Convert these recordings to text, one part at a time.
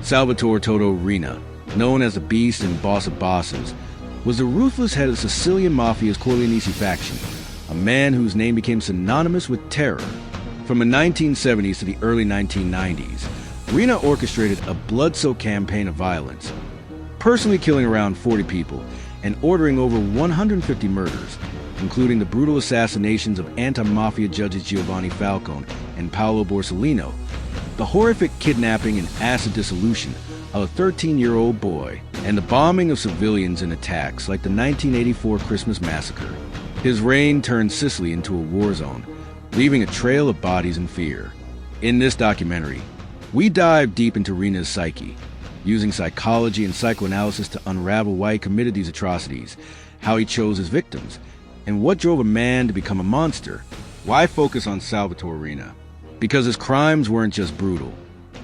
Salvatore Totò Riina, known as the Beast and Boss of Bosses, was the ruthless head of Sicilian Mafia's Corleonesi faction, a man whose name became synonymous with terror. From the 1970s to the early 1990s, Riina orchestrated a blood-soaked campaign of violence, personally killing around 40 people and ordering over 150 murders, including the brutal assassinations of anti-Mafia judges Giovanni Falcone and Paolo Borsellino, the horrific kidnapping and acid-dissolution of a 13-year-old boy, and the bombing of civilians in attacks like the 1984 Christmas massacre. His reign turned Sicily into a war zone, leaving a trail of bodies and fear. In this documentary, we dive deep into Riina's psyche, using psychology and psychoanalysis to unravel why he committed these atrocities, how he chose his victims, and what drove a man to become a monster. Why focus on Salvatore Riina? Because his crimes weren't just brutal.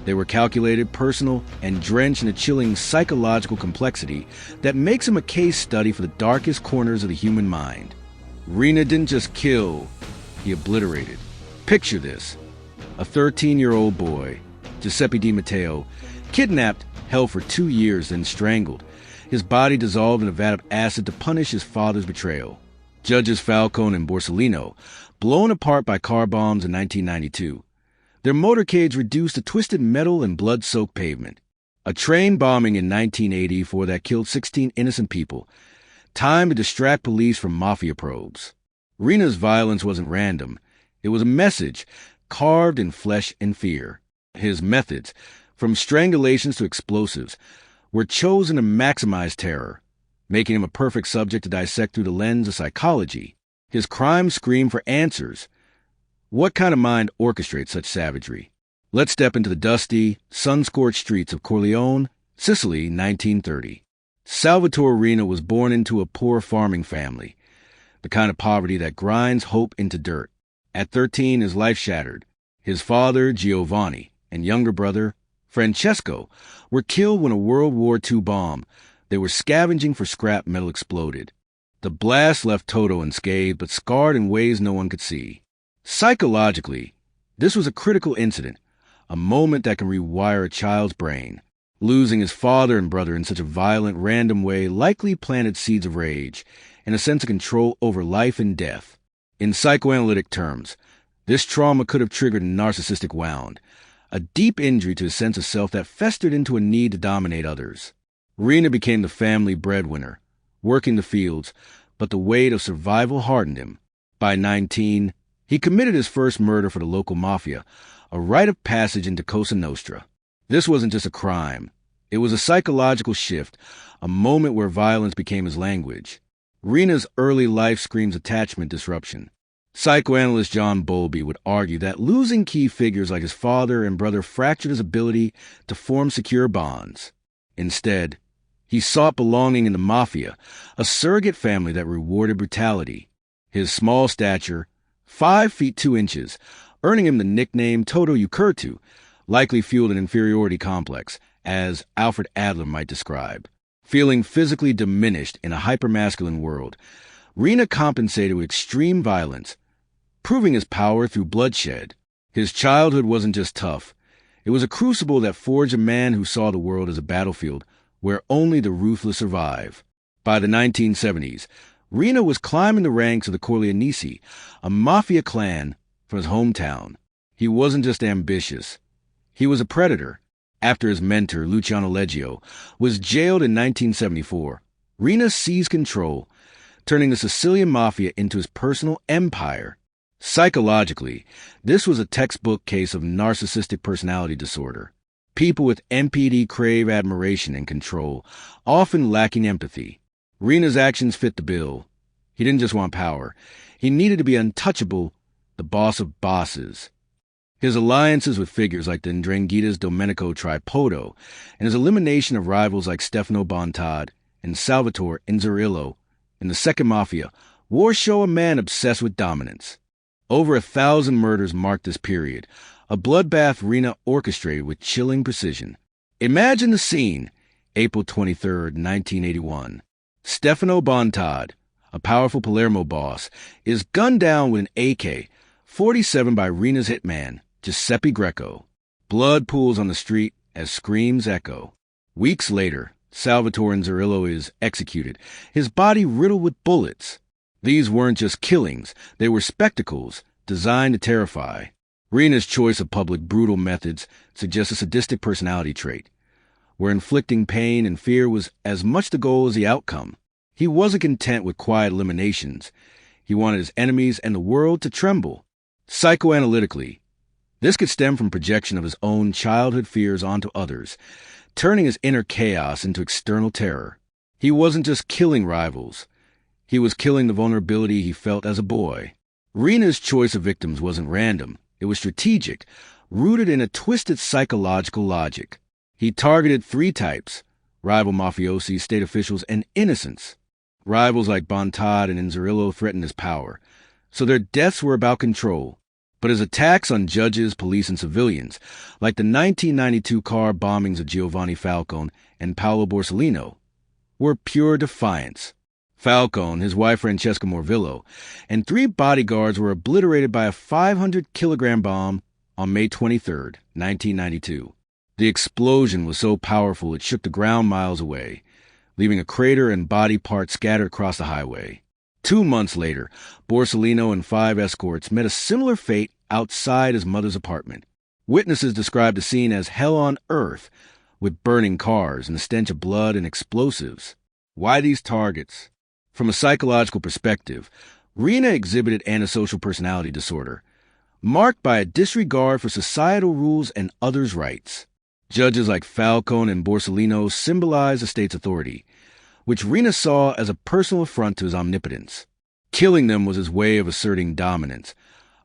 They were calculated, personal, and drenched in a chilling psychological complexity that makes him a case study for the darkest corners of the human mind. Riina didn't just kill, he obliterated. Picture this. A 13-year-old boy, Giuseppe Di Matteo, kidnapped, held for 2 years, then strangled. His body dissolved in a vat of acid to punish his father's betrayal. Judges Falcone and Borsellino, blown apart by car bombs in 1992. Their motorcades reduced to twisted metal and blood-soaked pavement. A train bombing in 1984 that killed 16 innocent people. Time to distract police from mafia probes. Riina's violence wasn't random. It was a message, carved in flesh and fear. His methods, from strangulations to explosives, were chosen to maximize terror, making him a perfect subject to dissect through the lens of psychology. His crimes scream for answers. What kind of mind orchestrates such savagery? Let's step into the dusty, sun-scorched streets of Corleone, Sicily, 1930. Salvatore Riina was born into a poor farming family, the kind of poverty that grinds hope into dirt. At 13, his life shattered. His father, Giovanni, and younger brother, Francesco, were killed when a World War II bomb they were scavenging for scrap metal exploded. The blast left Totò unscathed, but scarred in ways no one could see. Psychologically, this was a critical incident, a moment that can rewire a child's brain. Losing his father and brother in such a violent, random way likely planted seeds of rage and a sense of control over life and death. In psychoanalytic terms, this trauma could have triggered a narcissistic wound, a deep injury to his sense of self that festered into a need to dominate others. Riina became the family breadwinner, working the fields, but the weight of survival hardened him. By 19, he committed his first murder for the local mafia, a rite of passage into Cosa Nostra. This wasn't just a crime. It was a psychological shift, a moment where violence became his language. Riina's early life screams attachment disruption. Psychoanalyst John Bowlby would argue that losing key figures like his father and brother fractured his ability to form secure bonds. Instead, he sought belonging in the mafia, a surrogate family that rewarded brutality. His small stature, 5 feet 2 inches, earning him the nickname Toto Ukurtu, likely fueled an inferiority complex, as Alfred Adler might describe. Feeling physically diminished in a hypermasculine world, Riina compensated with extreme violence, proving his power through bloodshed. His childhood wasn't just tough. It was a crucible that forged a man who saw the world as a battlefield where only the ruthless survive. By the 1970s, Riina was climbing the ranks of the Corleonesi, a mafia clan from his hometown. He wasn't just ambitious. He was a predator. After his mentor, Luciano Leggio, was jailed in 1974, Riina seized control, turning the Sicilian Mafia into his personal empire. Psychologically, this was a textbook case of narcissistic personality disorder. People with NPD crave admiration and control, often lacking empathy. Riina's actions fit the bill. He didn't just want power. He needed to be untouchable, the boss of bosses. His alliances with figures like the Ndrangheta's Domenico Tripodò and his elimination of rivals like Stefano Bontad and Salvatore Inzerillo in the Second Mafia wore show a man obsessed with dominance. Over 1,000 murders marked this period, a bloodbath Riina orchestrated with chilling precision. Imagine the scene, April 23, 1981. Stefano Bontad, a powerful Palermo boss, is gunned down with an AK-47 by Riina's hitman, Giuseppe Greco. Blood pools on the street as screams echo. Weeks later, Salvatore Riina is executed, his body riddled with bullets. These weren't just killings, they were spectacles designed to terrify. Riina's choice of public brutal methods suggests a sadistic personality trait, where inflicting pain and fear was as much the goal as the outcome. He wasn't content with quiet eliminations. He wanted his enemies and the world to tremble. Psychoanalytically, this could stem from projection of his own childhood fears onto others, turning his inner chaos into external terror. He wasn't just killing rivals. He was killing the vulnerability he felt as a boy. Riina's choice of victims wasn't random. It was strategic, rooted in a twisted psychological logic. He targeted three types: rival mafiosi, state officials, and innocents. Rivals like Bontad and Inzerillo threatened his power, so their deaths were about control. But his attacks on judges, police, and civilians, like the 1992 car bombings of Giovanni Falcone and Paolo Borsellino, were pure defiance. Falcone, his wife Francesca Morvillo, and 3 bodyguards were obliterated by a 500-kilogram bomb on May 23, 1992. The explosion was so powerful it shook the ground miles away, leaving a crater and body parts scattered across the highway. 2 months later, Borsellino and 5 escorts met a similar fate outside his mother's apartment. Witnesses described the scene as hell on earth, with burning cars and the stench of blood and explosives. Why these targets? From a psychological perspective, Riina exhibited antisocial personality disorder, marked by a disregard for societal rules and others' rights. Judges like Falcone and Borsellino symbolized the state's authority, which Riina saw as a personal affront to his omnipotence. Killing them was his way of asserting dominance,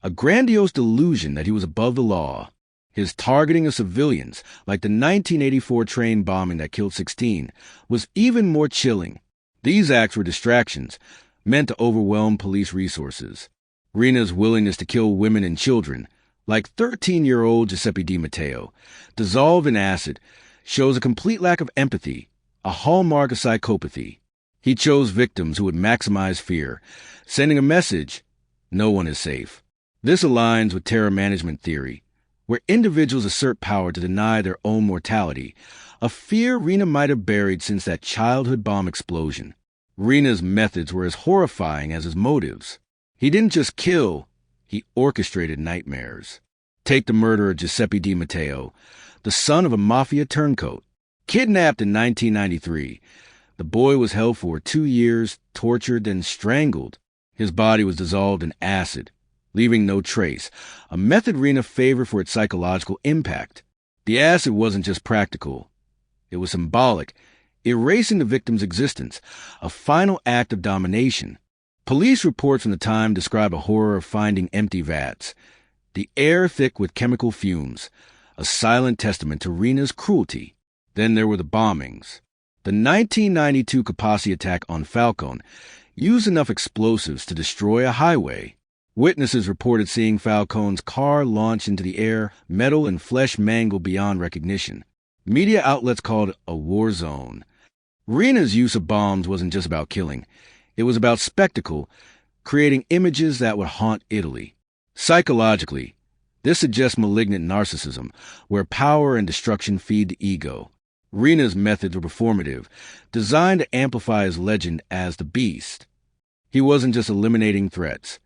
a grandiose delusion that he was above the law. His targeting of civilians, like the 1984 train bombing that killed 16, was even more chilling. These acts were distractions, meant to overwhelm police resources. Riina's willingness to kill women and children, like 13-year-old Giuseppe Di Matteo, dissolved in acid, shows a complete lack of empathy, a hallmark of psychopathy. He chose victims who would maximize fear, sending a message: no one is safe. This aligns with terror management theory, where individuals assert power to deny their own mortality, a fear Riina might have buried since that childhood bomb explosion. Riina's methods were as horrifying as his motives. He didn't just kill, he orchestrated nightmares. Take the murder of Giuseppe Di Matteo, the son of a mafia turncoat. Kidnapped in 1993, the boy was held for 2 years, tortured, and strangled. His body was dissolved in acid, leaving no trace, a method Riina favored for its psychological impact. The acid wasn't just practical. It was symbolic, erasing the victim's existence, a final act of domination. Police reports from the time describe a horror of finding empty vats, the air thick with chemical fumes, a silent testament to Riina's cruelty. Then there were the bombings. The 1992 Capacity attack on Falcone used enough explosives to destroy a highway. Witnesses reported seeing Falcone's car launch into the air, metal and flesh mangled beyond recognition. Media outlets called it a war zone. Riina's use of bombs wasn't just about killing. It was about spectacle, creating images that would haunt Italy. Psychologically, this suggests malignant narcissism, where power and destruction feed the ego. Riina's methods were performative, designed to amplify his legend as the Beast. He wasn't just eliminating threats.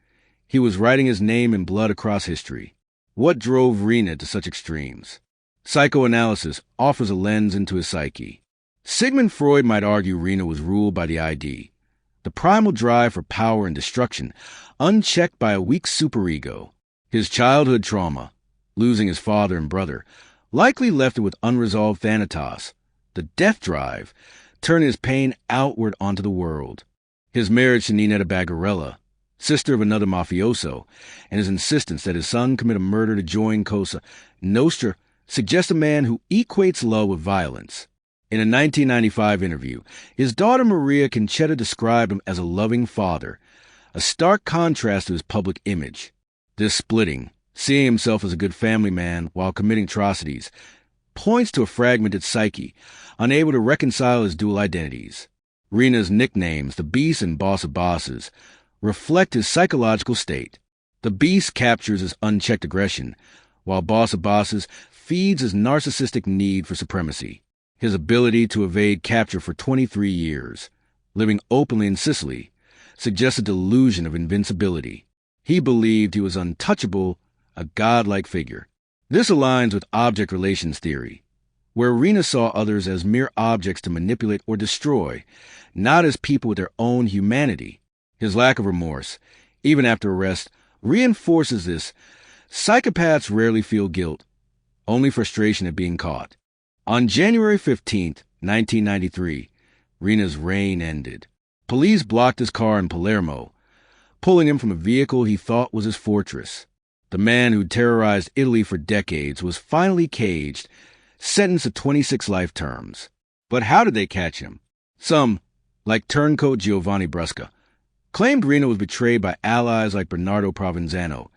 He was writing his name in blood across history. What drove Riina to such extremes? Psychoanalysis offers a lens into his psyche. Sigmund Freud might argue Riina was ruled by the ID, the primal drive for power and destruction, unchecked by a weak superego. His childhood trauma, losing his father and brother, likely left him with unresolved thanatos, the death drive, turning his pain outward onto the world. His marriage to Ninetta Bagarella, sister of another mafioso, and his insistence that his son commit a murder to join Cosa Nostra suggest a man who equates love with violence. In a 1995 interview, his daughter Maria Conchetta described him as a loving father, a stark contrast to his public image. This splitting, seeing himself as a good family man while committing atrocities, points to a fragmented psyche, unable to reconcile his dual identities. Riina's nicknames, the Beast and Boss of Bosses, reflect his psychological state. The Beast captures his unchecked aggression, while Boss of Bosses feeds his narcissistic need for supremacy. His ability to evade capture for 23 years, living openly in Sicily, suggests a delusion of invincibility. He believed he was untouchable, a godlike figure. This aligns with object relations theory, where Riina saw others as mere objects to manipulate or destroy, not as people with their own humanity. His lack of remorse, even after arrest, reinforces this. Psychopaths rarely feel guilt, only frustration at being caught. On January 15, 1993, Riina's reign ended. Police blocked his car in Palermo, pulling him from a vehicle he thought was his fortress. The man who terrorized Italy for decades was finally caged, sentenced to 26 life terms. But how did they catch him? Some, like turncoat Giovanni, claimed Riina was betrayed by allies like Bernardo Provenzano,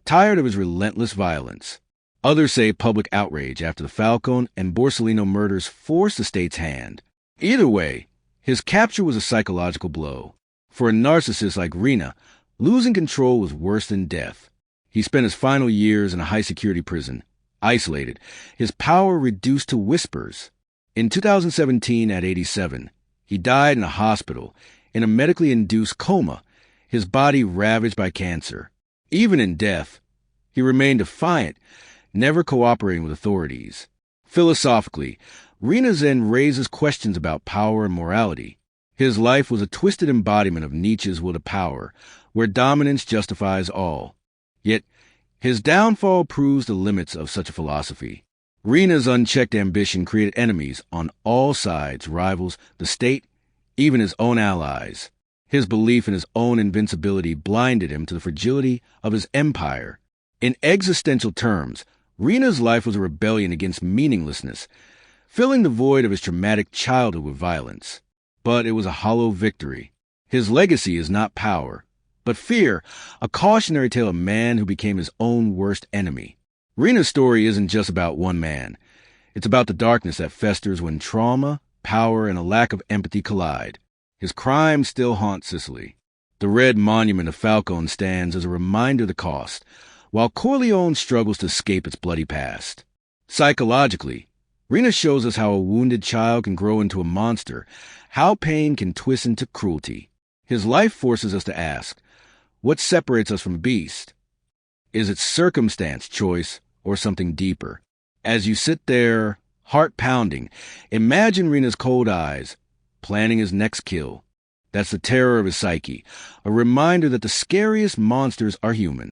tired of his relentless violence. Others say public outrage after the Falcone and Borsellino murders forced the state's hand. Either way, his capture was a psychological blow. For a narcissist like Riina, losing control was worse than death. He spent his final years in a high-security prison, isolated, his power reduced to whispers. In 2017, at 87, he died in a hospital, in a medically induced coma, his body ravaged by cancer. Even in death, he remained defiant, never cooperating with authorities. Philosophically, Riina then raises questions about power and morality. His life was a twisted embodiment of Nietzsche's will to power, where dominance justifies all. Yet, his downfall proves the limits of such a philosophy. Riina's unchecked ambition created enemies on all sides, rivals, the state, even his own allies. His belief in his own invincibility blinded him to the fragility of his empire. In existential terms, Riina's life was a rebellion against meaninglessness, filling the void of his traumatic childhood with violence. But it was a hollow victory. His legacy is not power, but fear, a cautionary tale of a man who became his own worst enemy. Riina's story isn't just about one man. It's about the darkness that festers when trauma, power, and a lack of empathy collide. His crimes still haunt Sicily. The red monument of Falcone stands as a reminder of the cost, while Corleone struggles to escape its bloody past. Psychologically, Riina shows us how a wounded child can grow into a monster, how pain can twist into cruelty. His life forces us to ask, what separates us from a beast? Is it circumstance, choice, or something deeper? As you sit there, heart pounding, imagine Riina's cold eyes, planning his next kill. That's the terror of his psyche, a reminder that the scariest monsters are human.